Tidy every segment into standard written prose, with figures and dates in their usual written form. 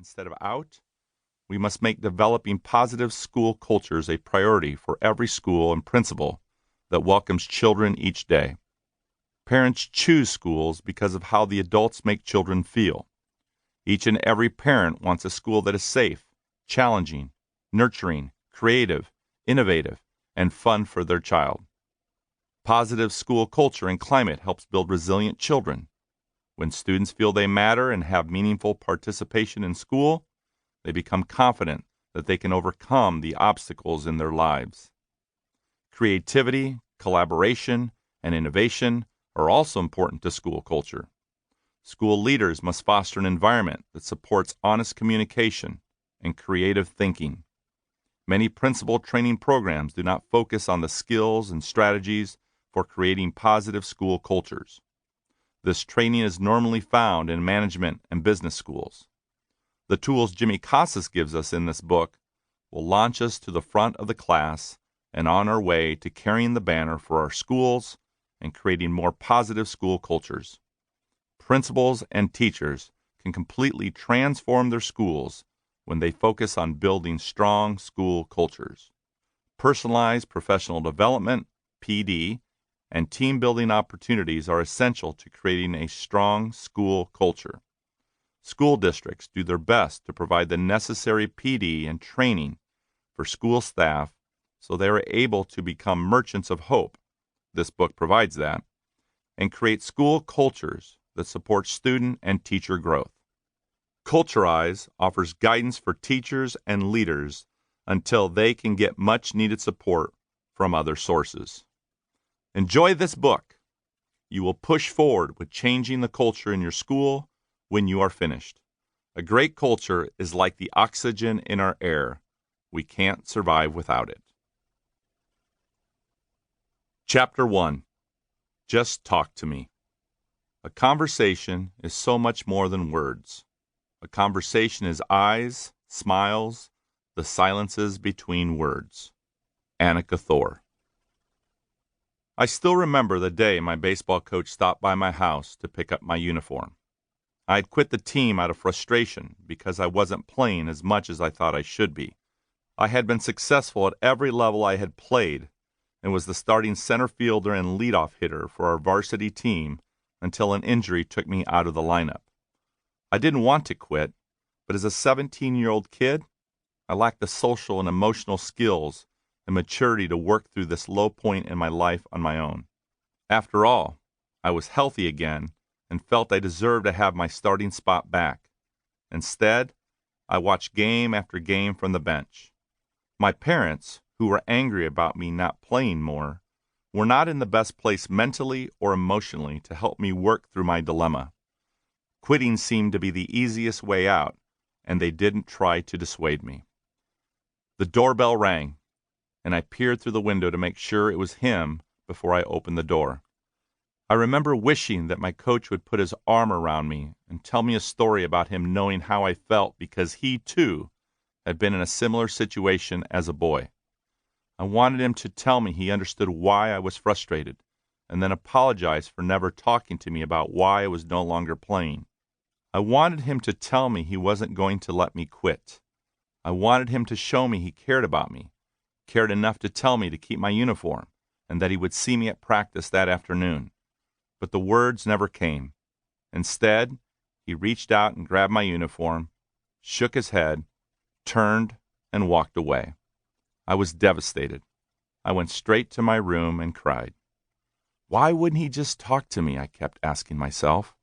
instead of out. We must make developing positive school cultures a priority for every school and principal that welcomes children each day. Parents choose schools because of how the adults make children feel. Each and every parent wants a school that is safe, challenging, nurturing, creative, innovative, and fun for their child. Positive school culture and climate helps build resilient children. When students feel they matter and have meaningful participation in school, they become confident that they can overcome the obstacles in their lives. Creativity, collaboration, and innovation are also important to school culture. School leaders must foster an environment that supports honest communication and creative thinking. Many principal training programs do not focus on the skills and strategies for creating positive school cultures. This training is normally found in management and business schools. The tools Jimmy Casas gives us in this book will launch us to the front of the class and on our way to carrying the banner for our schools and creating more positive school cultures. Principals and teachers can completely transform their schools when they focus on building strong school cultures. Personalized professional development, PD, and team-building opportunities are essential to creating a strong school culture. School districts do their best to provide the necessary PD and training for school staff so they are able to become merchants of hope. This book provides that, and create school cultures that support student and teacher growth. Culturize offers guidance for teachers and leaders until they can get much-needed support from other sources. Enjoy this book. You will push forward with changing the culture in your school when you are finished. A great culture is like the oxygen in our air. We can't survive without it. Chapter 1. Just Talk to Me. A conversation is so much more than words. A conversation is eyes, smiles, the silences between words. Annika Thor. I still remember the day my baseball coach stopped by my house to pick up my uniform. I had quit the team out of frustration because I wasn't playing as much as I thought I should be. I had been successful at every level I had played and was the starting center fielder and leadoff hitter for our varsity team until an injury took me out of the lineup. I didn't want to quit, but as a 17-year-old kid, I lacked the social and emotional skills and maturity to work through this low point in my life on my own. After all, I was healthy again and felt I deserved to have my starting spot back. Instead, I watched game after game from the bench. My parents, who were angry about me not playing more, were not in the best place mentally or emotionally to help me work through my dilemma. Quitting seemed to be the easiest way out, and they didn't try to dissuade me. The doorbell rang, and I peered through the window to make sure it was him before I opened the door. I remember wishing that my coach would put his arm around me and tell me a story about him knowing how I felt because he, too, had been in a similar situation as a boy. I wanted him to tell me he understood why I was frustrated, and then apologize for never talking to me about why I was no longer playing. I wanted him to tell me he wasn't going to let me quit. I wanted him to show me he cared about me, cared enough to tell me to keep my uniform, and that he would see me at practice that afternoon. But the words never came. Instead, he reached out and grabbed my uniform, shook his head, turned, and walked away. I was devastated. I went straight to my room and cried. Why wouldn't he just talk to me? I kept asking myself.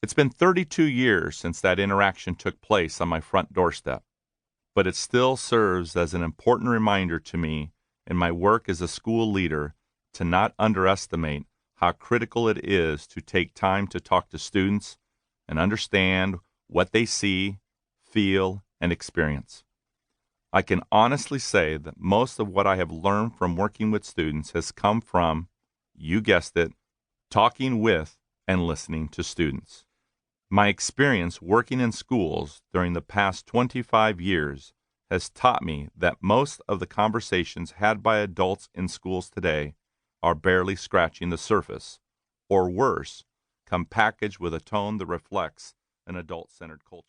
It's been 32 years since that interaction took place on my front doorstep, but it still serves as an important reminder to me in my work as a school leader to not underestimate how critical it is to take time to talk to students and understand what they see, feel, and experience. I can honestly say that most of what I have learned from working with students has come from, you guessed it, talking with and listening to students. My experience working in schools during the past 25 years has taught me that most of the conversations had by adults in schools today are barely scratching the surface, or worse, come packaged with a tone that reflects an adult-centered culture.